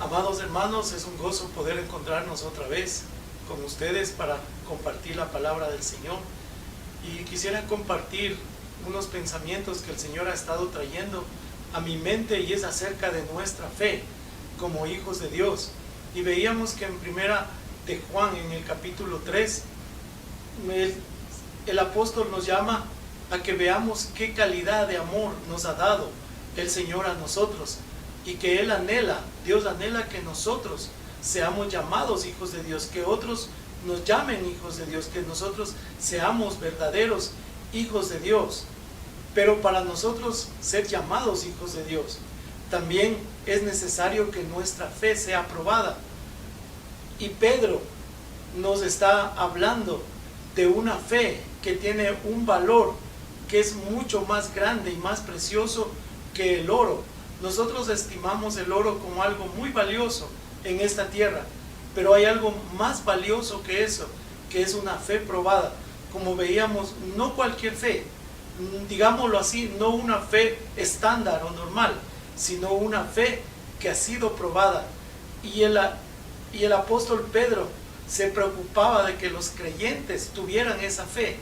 Amados hermanos, es un gozo poder encontrarnos otra vez con ustedes para compartir la palabra del Señor. Y quisiera compartir unos pensamientos que el Señor ha estado trayendo a mi mente, y es acerca de nuestra fe como hijos de Dios. Y veíamos que en primera de Juan, en el capítulo 3, el apóstol nos llama a que veamos qué calidad de amor nos ha dado el Señor a nosotros, y que Él anhela, Dios anhela que nosotros seamos llamados hijos de Dios, que otros nos llamen hijos de Dios, que nosotros seamos verdaderos hijos de Dios. Pero para nosotros ser llamados hijos de Dios, también es necesario que nuestra fe sea probada. Y Pedro nos está hablando de una fe que tiene un valor que es mucho más grande y más precioso que el oro. Nosotros estimamos el oro como algo muy valioso en esta tierra, pero hay algo más valioso que eso, que es una fe probada. Como veíamos, no cualquier fe, digámoslo así, no una fe estándar o normal, sino una fe que ha sido probada. Y el apóstol Pedro se preocupaba de que los creyentes tuvieran esa fe.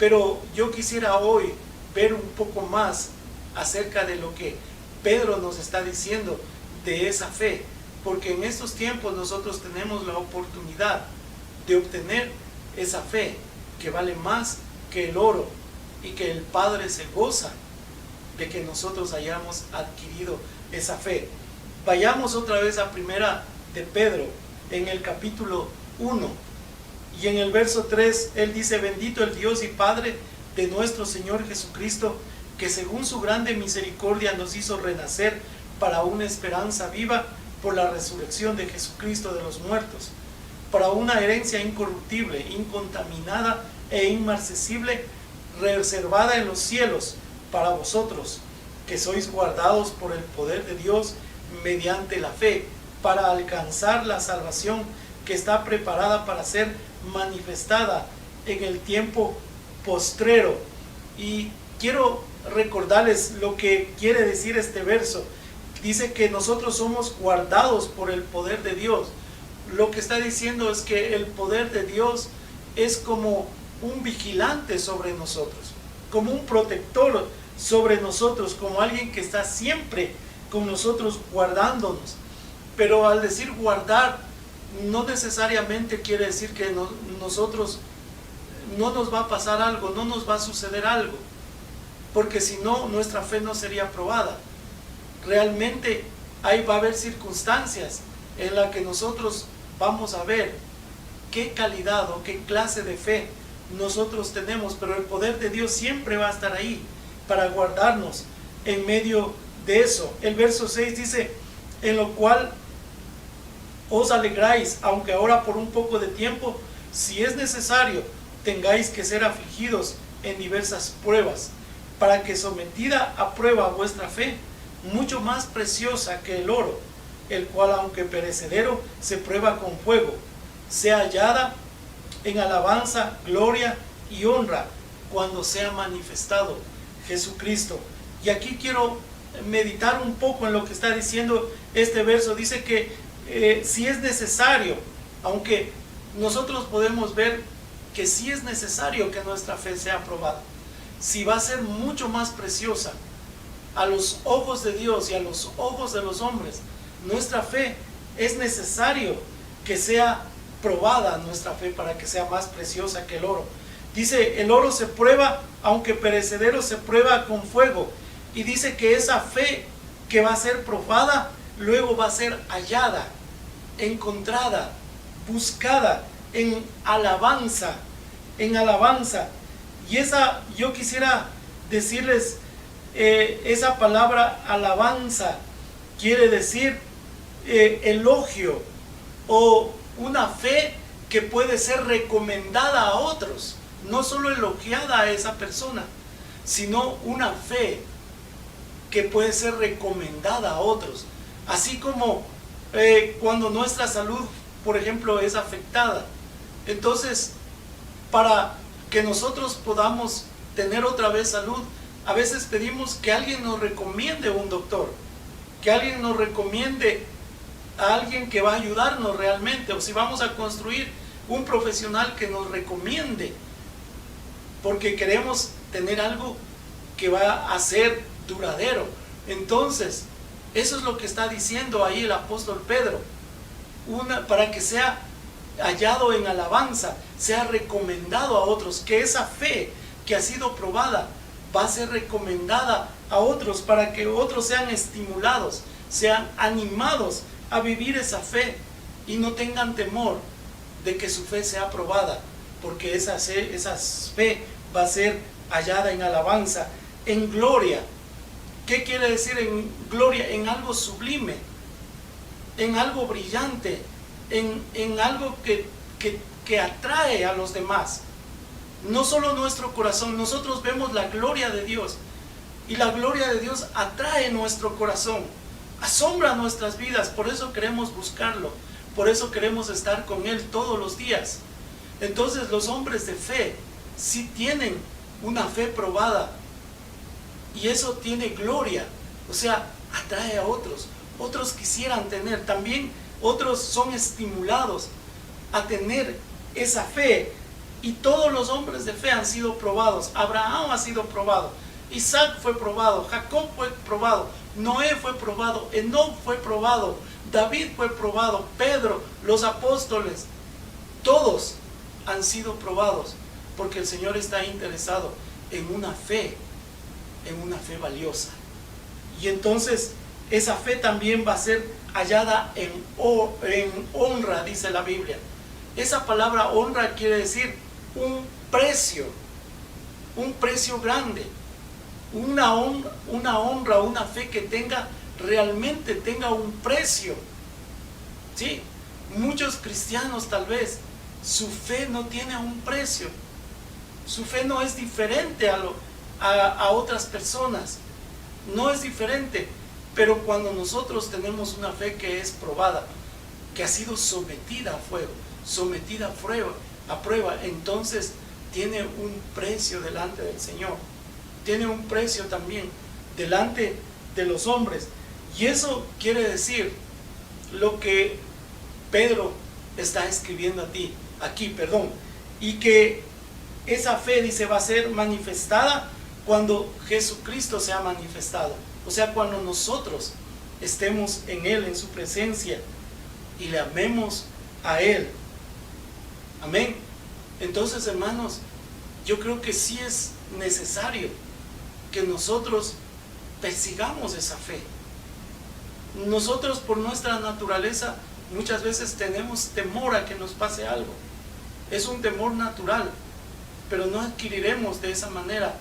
Pero yo quisiera hoy ver un poco más acerca de lo que Pedro nos está diciendo de esa fe, porque en estos tiempos nosotros tenemos la oportunidad de obtener esa fe que vale más que el oro, y que el Padre se goza de que nosotros hayamos adquirido esa fe. Vayamos otra vez a primera de Pedro, en el capítulo 1, y en el verso 3, él dice: bendito el Dios y Padre de nuestro Señor Jesucristo, que según su grande misericordia nos hizo renacer para una esperanza viva por la resurrección de Jesucristo de los muertos, para una herencia incorruptible, incontaminada e inmarcesible, reservada en los cielos para vosotros, que sois guardados por el poder de Dios mediante la fe, para alcanzar la salvación que está preparada para ser manifestada en el tiempo postrero. Y quiero recordarles lo que quiere decir este verso. Dice que nosotros somos guardados por el poder de Dios. Lo que está diciendo es que el poder de Dios es como un vigilante sobre nosotros, como un protector sobre nosotros, como alguien que está siempre con nosotros guardándonos. Pero al decir guardar, no necesariamente quiere decir que nosotros no nos va a pasar algo, no nos va a suceder algo, porque si no, nuestra fe no sería probada. Realmente ahí va a haber circunstancias en las que nosotros vamos a ver qué calidad o qué clase de fe nosotros tenemos, pero el poder de Dios siempre va a estar ahí para guardarnos en medio de eso. El verso 6 dice: en lo cual os alegráis, aunque ahora por un poco de tiempo, si es necesario, tengáis que ser afligidos en diversas pruebas, para que sometida a prueba vuestra fe, mucho más preciosa que el oro, el cual aunque perecedero se prueba con fuego, sea hallada en alabanza, gloria y honra cuando sea manifestado Jesucristo. Y aquí quiero meditar un poco en lo que está diciendo este verso. Dice que si es necesario, aunque nosotros podemos ver que sí es necesario que nuestra fe sea probada, si va a ser mucho más preciosa a los ojos de Dios y a los ojos de los hombres, nuestra fe es necesario que sea probada, nuestra fe, para que sea más preciosa que el oro. Dice: el oro se prueba, aunque perecedero, se prueba con fuego. Y dice que esa fe que va a ser probada, luego va a ser hallada, encontrada, buscada en alabanza, en alabanza. Y yo quisiera decirles, esa palabra alabanza quiere decir elogio, o una fe que puede ser recomendada a otros, no solo elogiada a esa persona, sino una fe que puede ser recomendada a otros. Así como cuando nuestra salud, por ejemplo, es afectada, entonces para que nosotros podamos tener otra vez salud, a veces pedimos que alguien nos recomiende un doctor, que alguien nos recomiende a alguien que va a ayudarnos realmente, o si vamos a construir un profesional que nos recomiende, porque queremos tener algo que va a ser duradero. Entonces, eso es lo que está diciendo ahí el apóstol Pedro, para que sea hallado en alabanza, sea recomendado a otros, que esa fe que ha sido probada va a ser recomendada a otros, para que otros sean estimulados, sean animados a vivir esa fe y no tengan temor de que su fe sea probada, porque esa fe va a ser hallada en alabanza, en gloria. ¿Qué quiere decir en gloria? En algo sublime, en algo brillante, en algo que atrae a los demás. No solo nuestro corazón, nosotros vemos la gloria de Dios, y la gloria de Dios atrae nuestro corazón, asombra nuestras vidas. Por eso queremos buscarlo, por eso queremos estar con Él todos los días. Entonces los hombres de fe sí tienen una fe probada, y eso tiene gloria, o sea, atrae a otros. Otros quisieran tener, también otros son estimulados a tener esa fe. Y todos los hombres de fe han sido probados. Abraham ha sido probado, Isaac fue probado, Jacob fue probado, Noé fue probado, Enoc fue probado, David fue probado, Pedro, los apóstoles, todos han sido probados, porque el Señor está interesado en una fe valiosa. Y entonces esa fe también va a ser hallada en honra, dice la Biblia. Esa palabra honra quiere decir un precio grande, una honra, una fe que realmente tenga un precio. ¿Sí? Muchos cristianos tal vez su fe no tiene un precio, su fe no es diferente a otras personas, no es diferente. Pero cuando nosotros tenemos una fe que es probada, que ha sido sometida a fuego, sometida a prueba, entonces tiene un precio delante del Señor, tiene un precio también delante de los hombres. Y eso quiere decir lo que Pedro está escribiendo aquí, y que esa fe, dice, va a ser manifestada cuando Jesucristo sea manifestado. O sea, cuando nosotros estemos en Él, en su presencia, y le amemos a Él. Amén. Entonces, hermanos, yo creo que sí es necesario que nosotros persigamos esa fe. Nosotros, por nuestra naturaleza, muchas veces tenemos temor a que nos pase algo. Es un temor natural, pero no adquiriremos de esa manera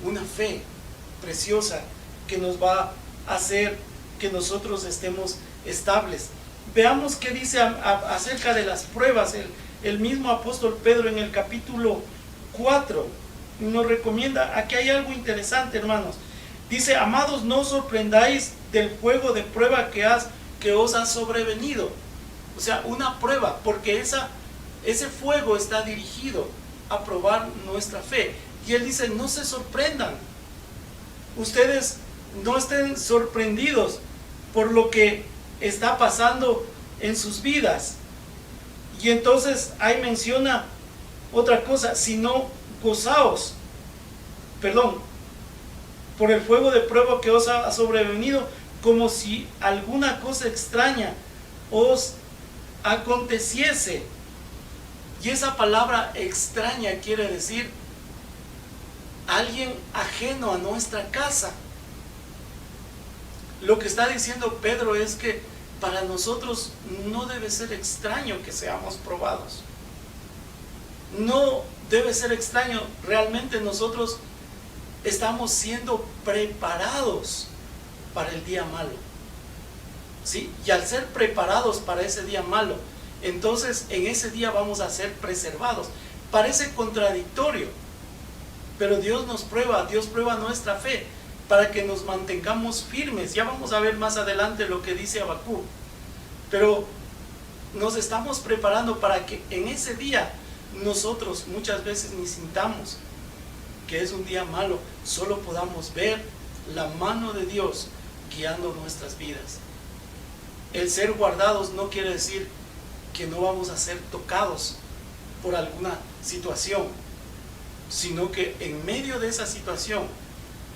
una fe preciosa que nos va a hacer que nosotros estemos estables. Veamos qué dice acerca de las pruebas. El mismo apóstol Pedro en el capítulo 4 nos recomienda. Aquí hay algo interesante, hermanos. Dice: amados, no os sorprendáis del fuego de prueba que os ha sobrevenido. O sea, una prueba, porque ese fuego está dirigido a probar nuestra fe. Y él dice: no se sorprendan, ustedes no estén sorprendidos por lo que está pasando en sus vidas. Y entonces ahí menciona otra cosa: sino gozaos, por el fuego de prueba que os ha sobrevenido, como si alguna cosa extraña os aconteciese. Y esa palabra extraña quiere decir alguien ajeno a nuestra casa. Lo que está diciendo Pedro es que para nosotros no debe ser extraño que seamos probados. No debe ser extraño. Realmente nosotros estamos siendo preparados para el día malo. ¿Sí? Y al ser preparados para ese día malo, entonces en ese día vamos a ser preservados. Parece contradictorio, pero Dios nos prueba, Dios prueba nuestra fe para que nos mantengamos firmes. Ya vamos a ver más adelante lo que dice Habacuc, pero nos estamos preparando para que en ese día nosotros muchas veces ni sintamos que es un día malo, solo podamos ver la mano de Dios guiando nuestras vidas. El ser guardados no quiere decir que no vamos a ser tocados por alguna situación, sino que en medio de esa situación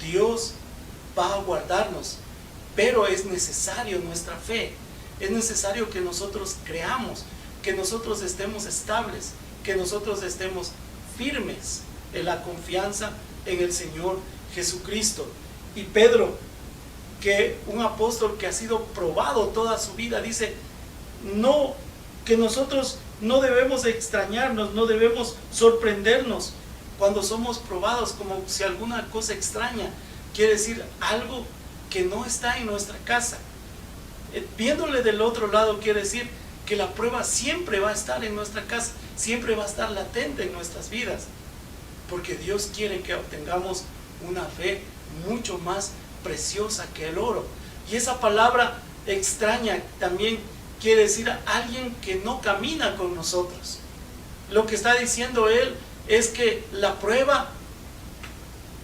Dios va a guardarnos, pero es necesario nuestra fe, es necesario que nosotros creamos, que nosotros estemos estables, que nosotros estemos firmes en la confianza en el Señor Jesucristo. Y Pedro, que un apóstol que ha sido probado toda su vida, dice que nosotros no debemos extrañarnos, no debemos sorprendernos cuando somos probados, como si alguna cosa extraña, quiere decir algo que no está en nuestra casa. Viéndole del otro lado, quiere decir que la prueba siempre va a estar en nuestra casa, siempre va a estar latente en nuestras vidas, porque Dios quiere que obtengamos una fe mucho más preciosa que el oro. Y esa palabra extraña también quiere decir a alguien que no camina con nosotros. Lo que está diciendo él es que la prueba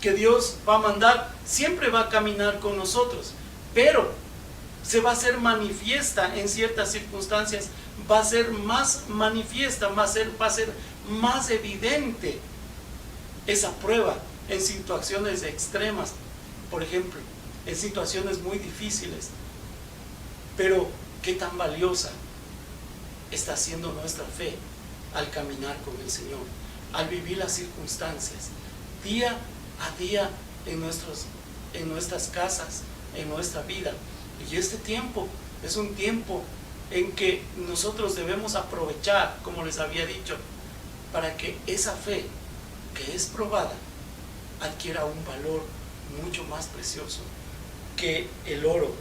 que Dios va a mandar siempre va a caminar con nosotros, pero se va a hacer manifiesta en ciertas circunstancias, va a ser más manifiesta, va a ser más evidente esa prueba en situaciones extremas, por ejemplo, en situaciones muy difíciles. Pero qué tan valiosa está siendo nuestra fe al caminar con el Señor, al vivir las circunstancias día a día en nuestras casas, en nuestra vida. Y este tiempo es un tiempo en que nosotros debemos aprovechar, como les había dicho, para que esa fe que es probada adquiera un valor mucho más precioso que el oro.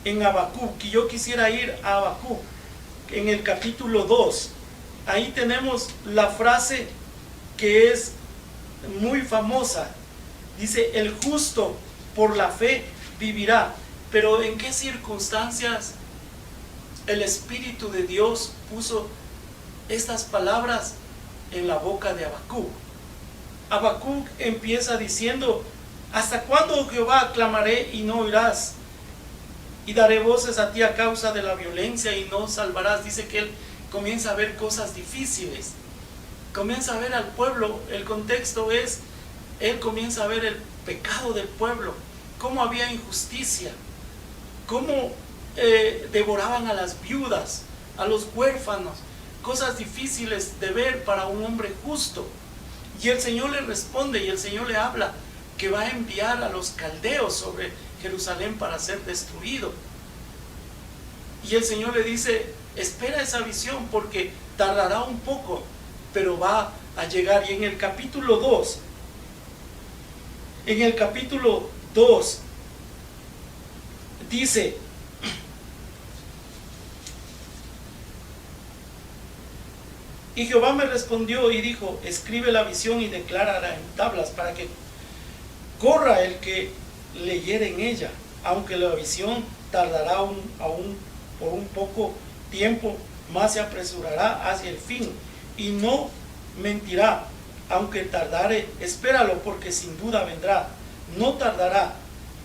En Habacuc, que yo quisiera ir a Habacuc, en el capítulo 2, ahí tenemos la frase que es muy famosa. Dice: el justo por la fe vivirá. Pero ¿en qué circunstancias el Espíritu de Dios puso estas palabras en la boca de Habacuc? Habacuc empieza diciendo: ¿hasta cuándo, oh Jehová, clamaré y no oirás? Y daré voces a ti a causa de la violencia y no salvarás. Dice que él comienza a ver cosas difíciles, comienza a ver al pueblo. El contexto es, él comienza a ver el pecado del pueblo, cómo había injusticia, cómo devoraban a las viudas, a los huérfanos, cosas difíciles de ver para un hombre justo. Y el Señor le responde y el Señor le habla que va a enviar a los caldeos sobre Jerusalén para ser destruido. Y el Señor le dice: espera esa visión porque tardará un poco, pero va a llegar. Y en el capítulo 2 dice: y Jehová me respondió y dijo: escribe la visión y declárala en tablas, para que corra el que leyere en ella, aunque la visión tardará aún por un poco tiempo, más se apresurará hacia el fin y no mentirá. Aunque tardare, espéralo, porque sin duda vendrá, no tardará.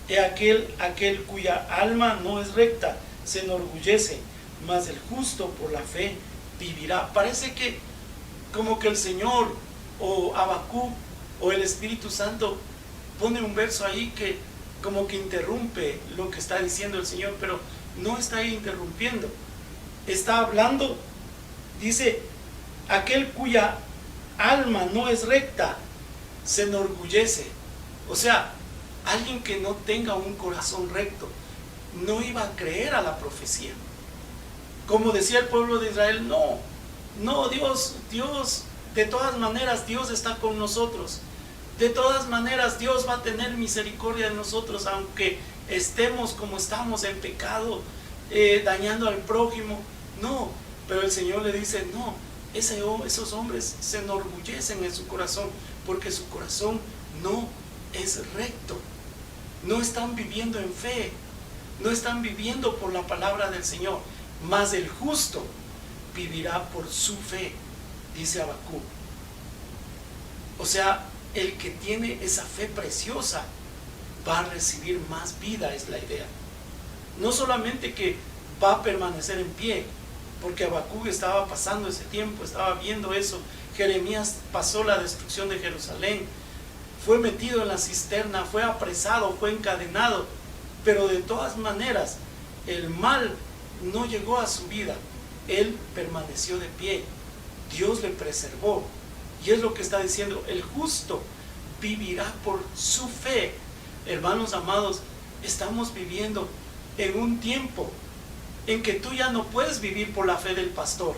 He aquel cuya alma no es recta se enorgullece, mas el justo por la fe vivirá. Parece que como que el Señor o Habacuc o el Espíritu Santo pone un verso ahí que como que interrumpe lo que está diciendo el Señor, pero no está ahí interrumpiendo, está hablando. Dice: aquel cuya alma no es recta se enorgullece. O sea, alguien que no tenga un corazón recto no iba a creer a la profecía. Como decía el pueblo de Israel: no, Dios, de todas maneras Dios está con nosotros. De todas maneras Dios va a tener misericordia de nosotros, aunque estemos como estamos en pecado, dañando al prójimo. No, pero el Señor le dice: no, esos hombres se enorgullecen en su corazón, porque su corazón no es recto. No están viviendo en fe, no están viviendo por la palabra del Señor. Mas el justo vivirá por su fe, dice Habacuc. O sea, el que tiene esa fe preciosa va a recibir más vida, es la idea. No solamente que va a permanecer en pie, porque Habacuc estaba pasando ese tiempo, estaba viendo eso. Jeremías pasó la destrucción de Jerusalén, fue metido en la cisterna, fue apresado, fue encadenado, pero de todas maneras el mal no llegó a su vida. Él permaneció de pie, Dios le preservó, y es lo que está diciendo: el justo vivirá por su fe. Hermanos amados, estamos viviendo en un tiempo en que tú ya no puedes vivir por la fe del pastor.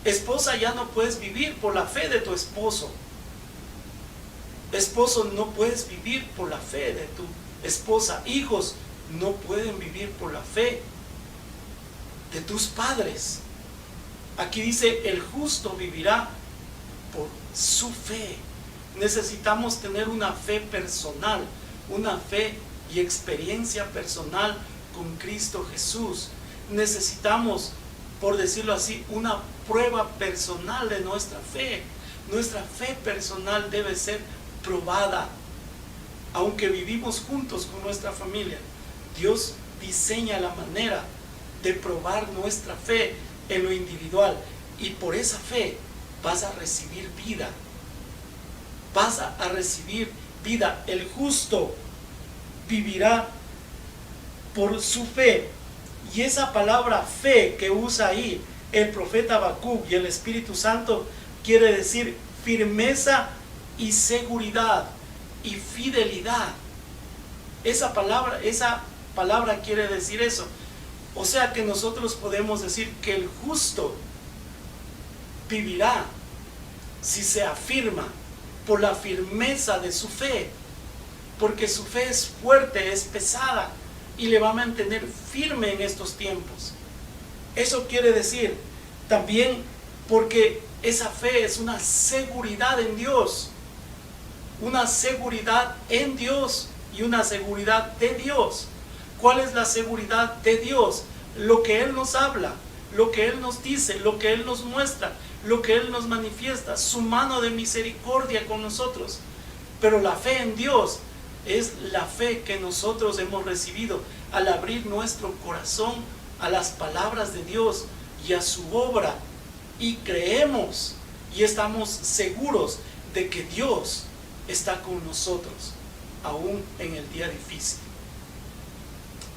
Esposa, ya no puedes vivir por la fe de tu esposo. Esposo, no puedes vivir por la fe de tu esposa. Hijos no pueden vivir por la fe de tus padres. Aquí dice: el justo vivirá por su fe. Necesitamos tener una fe personal, una fe y experiencia personal con Cristo Jesús. Necesitamos, por decirlo así, una prueba personal de nuestra fe. Nuestra fe personal debe ser probada. Aunque vivimos juntos con nuestra familia, Dios diseña la manera de probar nuestra fe en lo individual, y por esa fe vas a recibir vida. Vas a recibir vida. El justo vivirá por su fe. Y esa palabra fe que usa ahí el profeta Habacuc y el Espíritu Santo quiere decir firmeza y seguridad y fidelidad. Esa palabra quiere decir eso. O sea que nosotros podemos decir que el justo vivirá si se afirma por la firmeza de su fe, porque su fe es fuerte, es pesada, y le va a mantener firme en estos tiempos. Eso quiere decir también porque esa fe es una seguridad en Dios, una seguridad en Dios y una seguridad de Dios. ¿Cuál es la seguridad de Dios? Lo que Él nos habla, lo que Él nos dice, lo que Él nos muestra, lo que Él nos manifiesta, su mano de misericordia con nosotros. Pero la fe en Dios es la fe que nosotros hemos recibido al abrir nuestro corazón a las palabras de Dios y a su obra, y creemos y estamos seguros de que Dios está con nosotros aún en el día difícil.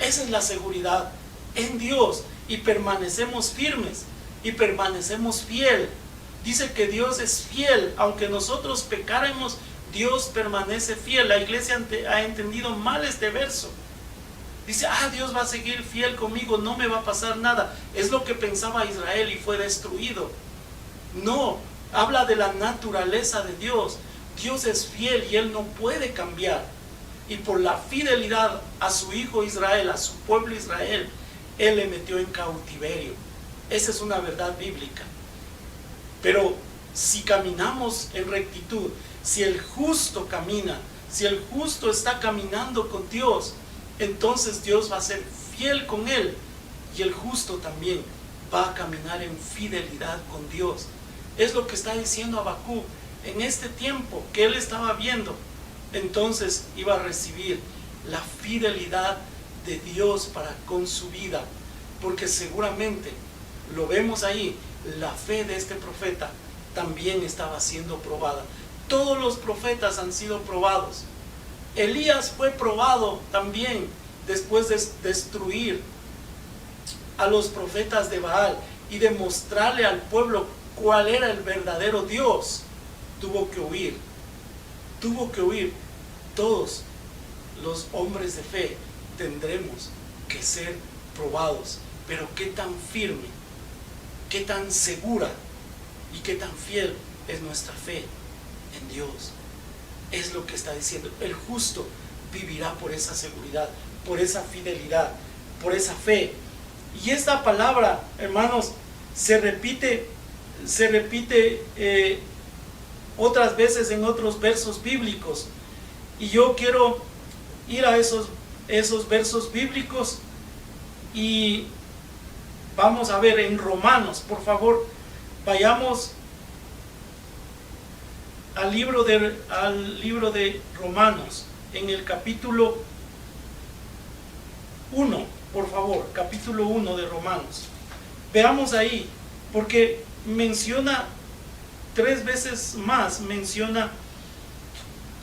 Esa es la seguridad en Dios, y permanecemos firmes y permanecemos fiel. Dice que Dios es fiel, aunque nosotros pecáramos, Dios permanece fiel. La iglesia ha entendido mal este verso. Dice: Dios va a seguir fiel conmigo, no me va a pasar nada. Es lo que pensaba Israel y fue destruido. No, habla de la naturaleza de Dios. Dios es fiel y Él no puede cambiar. Y por la fidelidad a su hijo Israel, a su pueblo Israel, Él le metió en cautiverio. Esa es una verdad bíblica. Pero si caminamos en rectitud, si el justo camina, si el justo está caminando con Dios, entonces Dios va a ser fiel con él, y el justo también va a caminar en fidelidad con Dios. Es lo que está diciendo Habacuc. En este tiempo que él estaba viendo, entonces iba a recibir la fidelidad de Dios para con su vida, porque seguramente lo vemos ahí, la fe de este profeta también estaba siendo probada. Todos los profetas han sido probados. Elías fue probado también después de destruir a los profetas de Baal y de mostrarle al pueblo cuál era el verdadero Dios. Tuvo que huir. Todos los hombres de fe tendremos que ser probados. Pero qué tan firme, qué tan segura y qué tan fiel es nuestra fe en Dios. Es lo que está diciendo. El justo vivirá por esa seguridad, por esa fidelidad, por esa fe. Y esta palabra, hermanos, se repite otras veces en otros versos bíblicos. Y yo quiero ir a esos versos bíblicos, y vamos a ver en Romanos. Por favor, vayamos al libro de Romanos, en el capítulo 1, por favor, capítulo 1 de Romanos. Veamos ahí, porque menciona 3 veces más,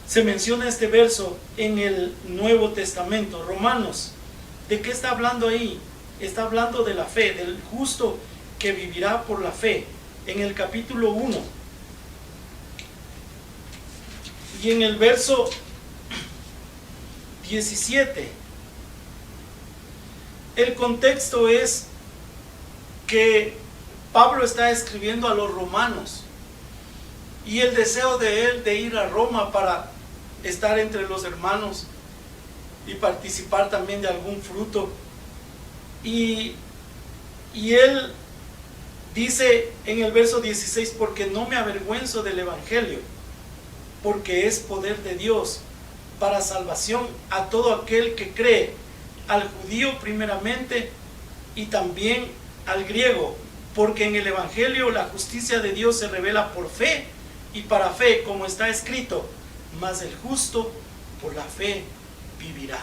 se menciona este verso en el Nuevo Testamento. Romanos, ¿de qué está hablando ahí? Está hablando de la fe, del justo que vivirá por la fe. En el capítulo 1 y en el verso 17, el contexto es que Pablo está escribiendo a los romanos y el deseo de él de ir a Roma para estar entre los hermanos y participar también de algún fruto, y él dice en el verso 16: porque no me avergüenzo del evangelio, porque es poder de Dios para salvación a todo aquel que cree, al judío primeramente y también al griego, porque en el evangelio la justicia de Dios se revela por fe y para fe, como está escrito: mas el justo por la fe vivirá.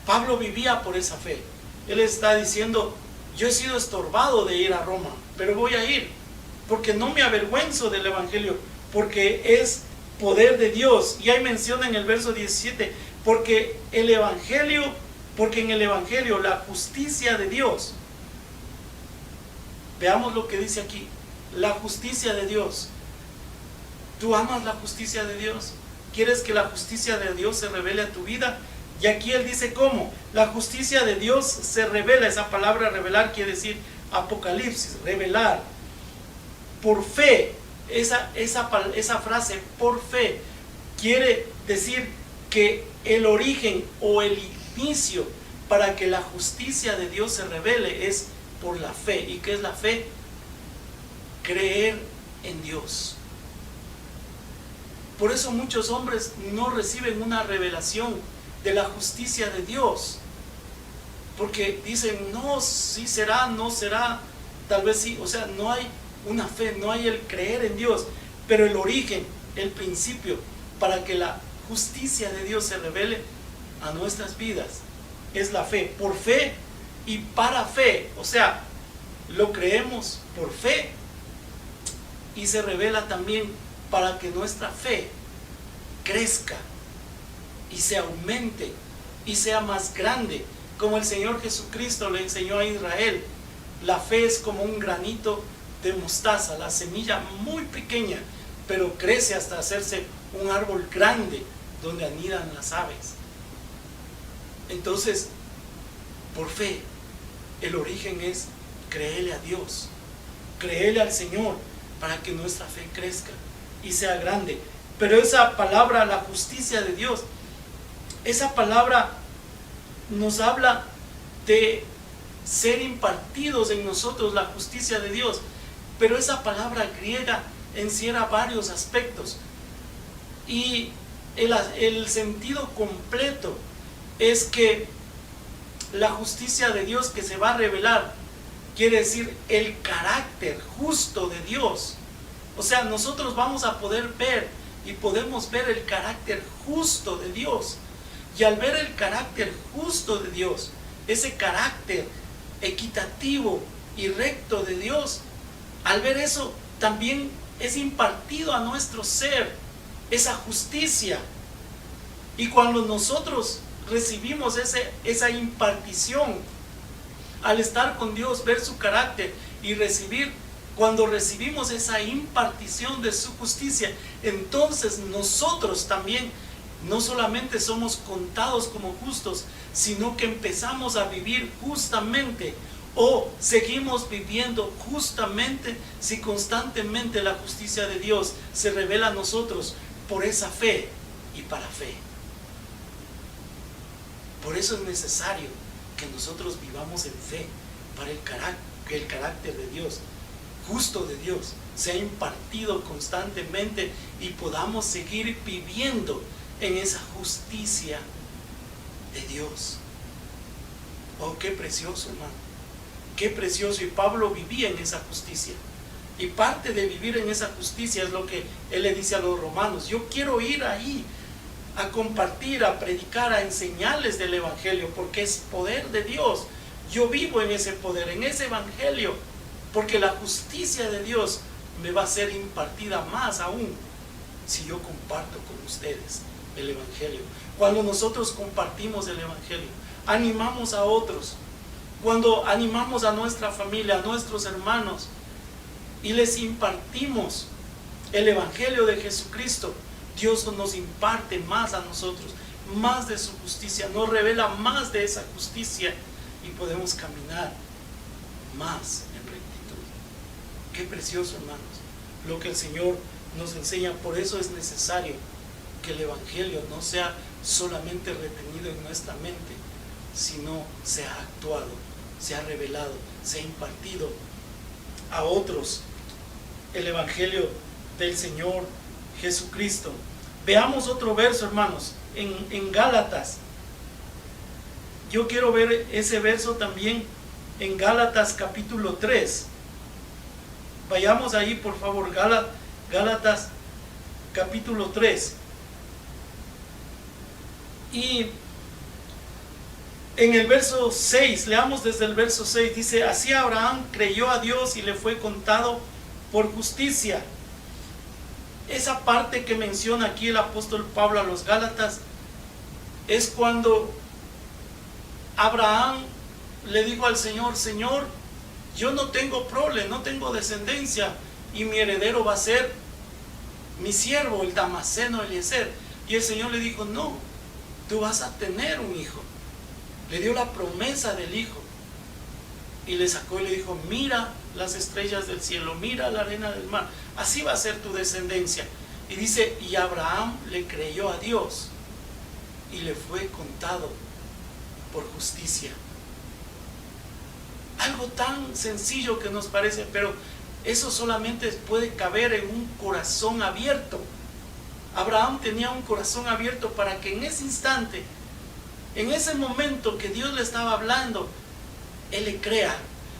Pablo vivía por esa fe. Él está diciendo: yo he sido estorbado de ir a Roma, pero voy a ir, porque no me avergüenzo del evangelio, porque es poder de Dios. Y ahí menciona en el verso 17: porque en el evangelio la justicia de Dios. Veamos lo que dice aquí: la justicia de Dios. ¿Tú amas la justicia de Dios? ¿Quieres que la justicia de Dios se revele a tu vida? Y aquí él dice cómo. La justicia de Dios se revela. Esa palabra revelar quiere decir apocalipsis, revelar. Por fe, esa frase por fe quiere decir que el origen o el inicio para que la justicia de Dios se revele es por la fe. ¿Y qué es la fe? Creer en Dios. Por eso muchos hombres no reciben una revelación de la justicia de Dios, porque dicen: no, sí será, no será, tal vez sí. O sea, no hay una fe, no hay el creer en Dios. Pero el origen, el principio para que la justicia de Dios se revele a nuestras vidas es la fe. Por fe y para fe. O sea, lo creemos por fe y se revela también para que nuestra fe crezca y se aumente y sea más grande, como el Señor Jesucristo le enseñó a Israel. La fe es como un granito de mostaza, la semilla muy pequeña, pero crece hasta hacerse un árbol grande donde anidan las aves. Entonces, por fe, el origen es creerle a Dios, creerle al Señor, para que nuestra fe crezca y sea grande. Pero esa palabra, la justicia de Dios, esa palabra nos habla de ser impartidos en nosotros la justicia de Dios. Pero esa palabra griega encierra varios aspectos. Y el sentido completo es que la justicia de Dios que se va a revelar quiere decir el carácter justo de Dios. O sea, nosotros vamos a poder ver y podemos ver el carácter justo de Dios. Y al ver el carácter justo de Dios, ese carácter equitativo y recto de Dios, al ver eso también es impartido a nuestro ser esa justicia. Y cuando nosotros recibimos esa impartición, al estar con Dios, ver su carácter y cuando recibimos esa impartición de su justicia, entonces nosotros también no solamente somos contados como justos, sino que empezamos a vivir justamente, o seguimos viviendo justamente si constantemente la justicia de Dios se revela a nosotros por esa fe y para fe. Por eso es necesario que nosotros vivamos en fe, para que el carácter de Dios, justo de Dios, sea impartido constantemente y podamos seguir viviendo en esa justicia de Dios. Oh, qué precioso, hermano, qué precioso. Y Pablo vivía en esa justicia, y parte de vivir en esa justicia es lo que él le dice a los romanos: yo quiero ir ahí a compartir, a predicar, a enseñarles del Evangelio, porque es poder de Dios. Yo vivo en ese poder, en ese Evangelio, porque la justicia de Dios me va a ser impartida más aún si yo comparto con ustedes el Evangelio. Cuando nosotros compartimos el Evangelio, animamos a otros, cuando animamos a nuestra familia, a nuestros hermanos, y les impartimos el Evangelio de Jesucristo, Dios nos imparte más a nosotros, más de su justicia, nos revela más de esa justicia y podemos caminar más en rectitud. Qué precioso, hermanos, lo que el Señor nos enseña. Por eso es necesario que el Evangelio no sea solamente retenido en nuestra mente, sino sea actuado, sea revelado, sea impartido a otros el Evangelio del Señor Jesucristo. Veamos otro verso, hermanos, en Gálatas. Yo quiero ver ese verso también en Gálatas capítulo 3. Vayamos ahí, por favor, Gálatas capítulo 3. Y en el verso 6, leamos desde el verso 6, dice: así Abraham creyó a Dios y le fue contado por justicia. Esa parte que menciona aquí el apóstol Pablo a los Gálatas es cuando Abraham le dijo al Señor: Señor, yo no tengo prole, no tengo descendencia, y mi heredero va a ser mi siervo, el Damaseno Eliezer. Y el Señor le dijo: no, tú vas a tener un hijo. Le dio la promesa del hijo y le sacó y le dijo: mira las estrellas del cielo, mira la arena del mar, así va a ser tu descendencia. Y dice: y Abraham le creyó a Dios y le fue contado por justicia. Algo tan sencillo que nos parece, pero eso solamente puede caber en un corazón abierto. Abraham tenía un corazón abierto para que en ese instante, en ese momento que Dios le estaba hablando, él le crea.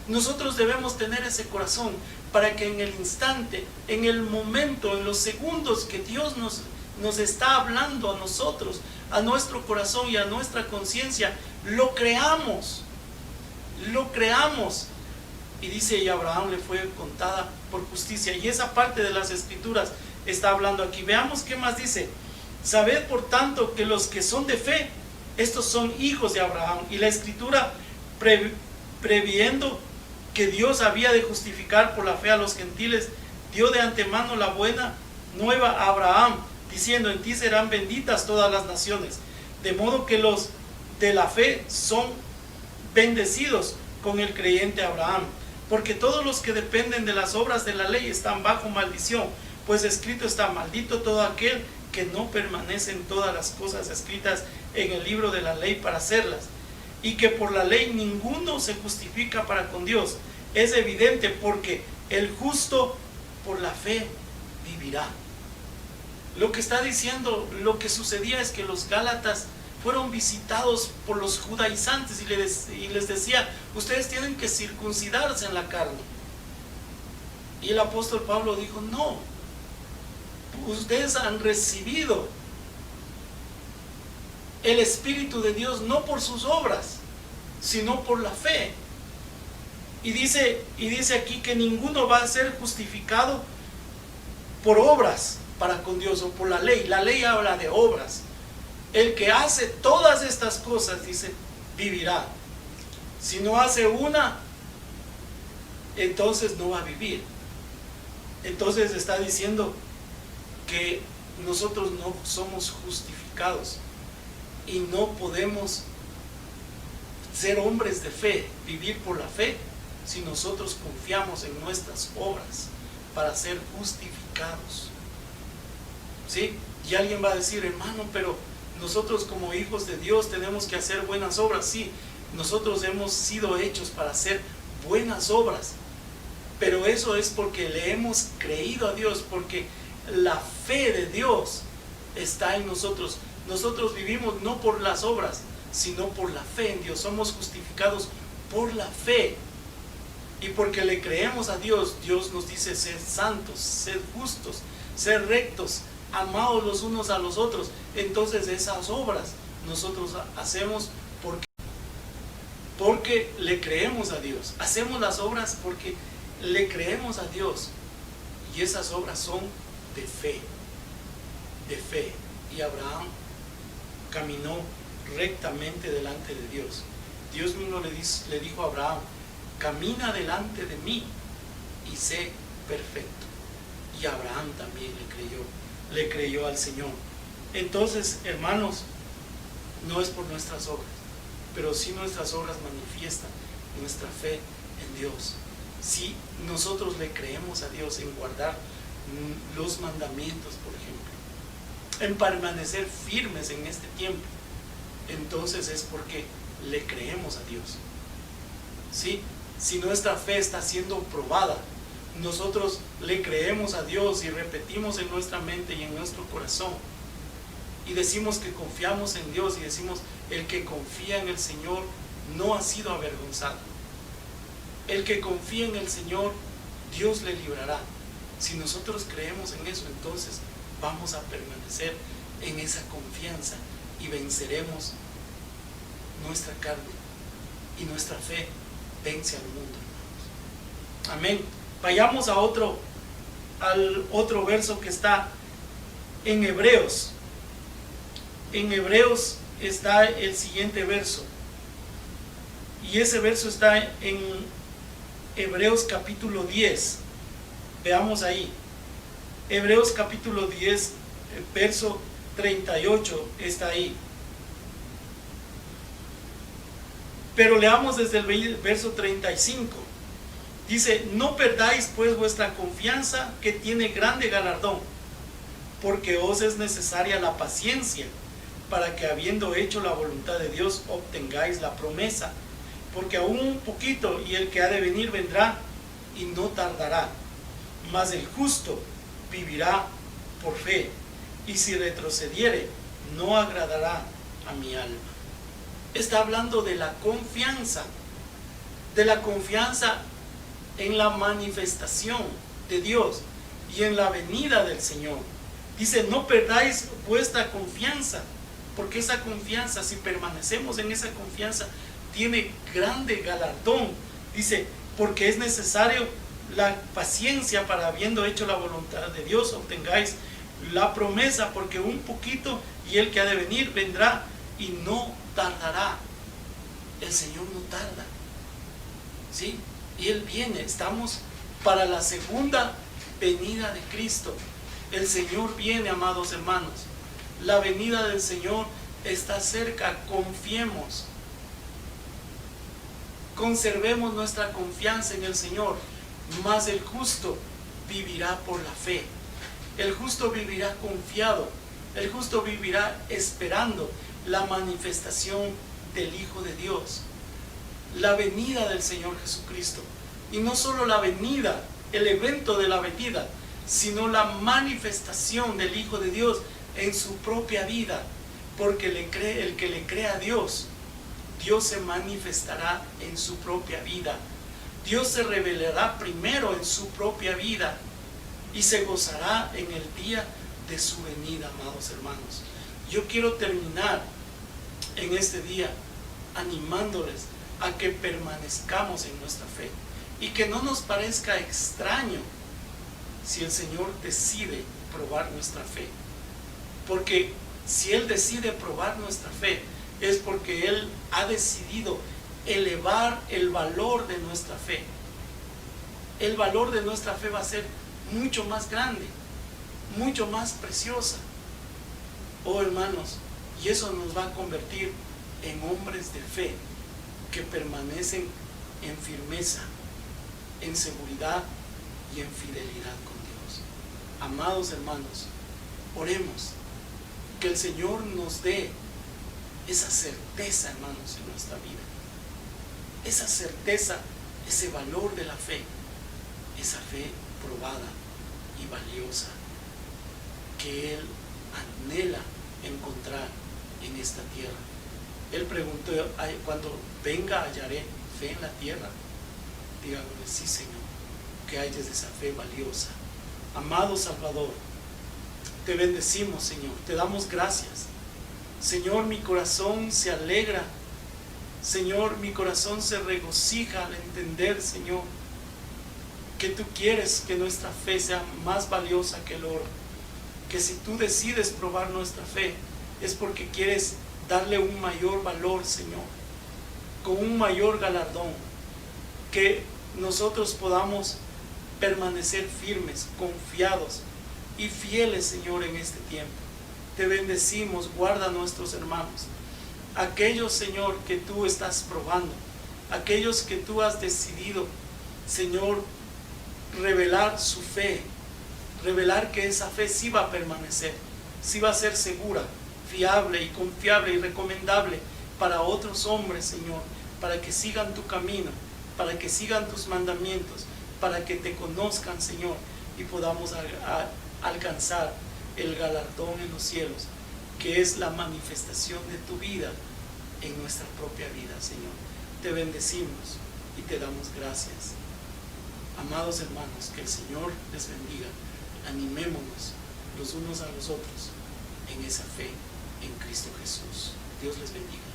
Nosotros debemos tener ese corazón para que en el instante, en el momento, en los segundos que Dios nos está hablando a nosotros, a nuestro corazón y a nuestra conciencia, lo creamos. Lo creamos. Y dice: y Abraham le fue contada por justicia. Y esa parte de las Escrituras está hablando aquí. Veamos qué más dice: sabed por tanto que los que son de fe, estos son hijos de Abraham. Y la Escritura, previendo que Dios había de justificar por la fe a los gentiles, dio de antemano la buena nueva a Abraham, diciendo: en ti serán benditas todas las naciones. De modo que los de la fe son bendecidos con el creyente Abraham. Porque todos los que dependen de las obras de la ley están bajo maldición, pues escrito está: maldito todo aquel que no permanece en todas las cosas escritas en el libro de la ley para hacerlas. Y que por la ley ninguno se justifica para con Dios. Es evidente, porque el justo por la fe vivirá. Lo que está diciendo, lo que sucedía es que los Gálatas fueron visitados por los judaizantes y les decía: ustedes tienen que circuncidarse en la carne. Y el apóstol Pablo dijo: no, ustedes han recibido el Espíritu de Dios no por sus obras, sino por la fe. Y dice aquí que ninguno va a ser justificado por obras para con Dios o por la ley. La ley habla de obras. El que hace todas estas cosas, dice, vivirá. Si no hace una, entonces no va a vivir. Entonces está diciendo que nosotros no somos justificados y no podemos ser hombres de fe, vivir por la fe, si nosotros confiamos en nuestras obras para ser justificados. ¿Sí? Y alguien va a decir: hermano, pero nosotros como hijos de Dios tenemos que hacer buenas obras. Sí, nosotros hemos sido hechos para hacer buenas obras, pero eso es porque le hemos creído a Dios, porque la fe de Dios está en nosotros. Nosotros vivimos no por las obras, sino por la fe en Dios. Somos justificados por la fe. Y porque le creemos a Dios, Dios nos dice: sed santos, sed justos, sed rectos, amados los unos a los otros. Entonces esas obras nosotros hacemos porque le creemos a Dios. Hacemos las obras porque le creemos a Dios. Y esas obras son de fe. De fe. Y Abraham caminó rectamente delante de Dios. Dios mismo le dijo a Abraham: camina delante de mí y sé perfecto. Y Abraham también le creyó al Señor. Entonces, hermanos, no es por nuestras obras, pero sí nuestras obras manifiestan nuestra fe en Dios. Si nosotros le creemos a Dios en guardar los mandamientos, por ejemplo, en permanecer firmes en este tiempo, entonces es porque le creemos a Dios. ¿Sí? Si nuestra fe está siendo probada, nosotros le creemos a Dios y repetimos en nuestra mente y en nuestro corazón y decimos que confiamos en Dios y decimos: el que confía en el Señor no ha sido avergonzado. El que confía en el Señor, Dios le librará. Si nosotros creemos en eso, entonces vamos a permanecer en esa confianza y venceremos nuestra carne, y nuestra fe vence al mundo, hermanos. Amén. Vayamos al otro verso que está en Hebreos. En Hebreos está el siguiente verso, y ese verso está en Hebreos capítulo 10. Veamos ahí. Hebreos capítulo 10, verso 38 está ahí. Pero leamos desde el verso 35. Dice: no perdáis pues vuestra confianza, que tiene grande galardón, porque os es necesaria la paciencia, para que, habiendo hecho la voluntad de Dios, obtengáis la promesa. Porque aún un poquito, y el que ha de venir vendrá, y no tardará. Mas el justo vivirá por fe, y si retrocediere, no agradará a mi alma. Está hablando de la confianza en la manifestación de Dios y en la venida del Señor. Dice: no perdáis vuestra confianza, porque esa confianza, si permanecemos en esa confianza, tiene grande galardón. Dice: porque es necesario la paciencia, para, habiendo hecho la voluntad de Dios, obtengáis la promesa. Porque un poquito, y el que ha de venir vendrá, y no tardará. El Señor no tarda, ¿sí? Y Él viene. Estamos para la segunda venida de Cristo. El Señor viene, amados hermanos. La venida del Señor está cerca. Confiemos, conservemos nuestra confianza en el Señor. Mas el justo vivirá por la fe. El justo vivirá confiado. El justo vivirá esperando la manifestación del Hijo de Dios, la venida del Señor Jesucristo. Y no solo la venida, el evento de la venida, sino la manifestación del Hijo de Dios en su propia vida. Porque el que le cree a Dios, Dios se manifestará en su propia vida. Dios se revelará primero en su propia vida y se gozará en el día de su venida, amados hermanos. Yo quiero terminar en este día animándoles a que permanezcamos en nuestra fe y que no nos parezca extraño si el Señor decide probar nuestra fe. Porque si Él decide probar nuestra fe, es porque Él ha decidido elevar el valor de nuestra fe. El valor de nuestra fe va a ser mucho más grande, mucho más preciosa, oh hermanos, y eso nos va a convertir en hombres de fe que permanecen en firmeza, en seguridad y en fidelidad con Dios. Amados hermanos, oremos que el Señor nos dé esa certeza, hermanos, en nuestra vida. Esa certeza, ese valor de la fe, esa fe probada y valiosa que Él anhela encontrar en esta tierra. Él preguntó: cuando venga, hallaré fe en la tierra. Díganle: sí, Señor, que hayas esa fe valiosa. Amado Salvador, Te bendecimos, Señor, te damos gracias. Señor, mi corazón se alegra. Señor, mi corazón se regocija al entender, Señor, que tú quieres que nuestra fe sea más valiosa que el oro. Que si tú decides probar nuestra fe, es porque quieres darle un mayor valor, Señor, con un mayor galardón. Que nosotros podamos permanecer firmes, confiados y fieles, Señor, en este tiempo. Te bendecimos, guarda a nuestros hermanos. Aquellos, Señor, que tú estás probando, aquellos que tú has decidido, Señor, revelar su fe, revelar que esa fe sí va a permanecer, sí va a ser segura, fiable y confiable y recomendable para otros hombres, Señor, para que sigan tu camino, para que sigan tus mandamientos, para que te conozcan, Señor, y podamos alcanzar el galardón en los cielos, que es la manifestación de tu vida en nuestra propia vida, Señor. Te bendecimos y te damos gracias. Amados hermanos, que el Señor les bendiga. Animémonos los unos a los otros en esa fe en Cristo Jesús. Dios les bendiga.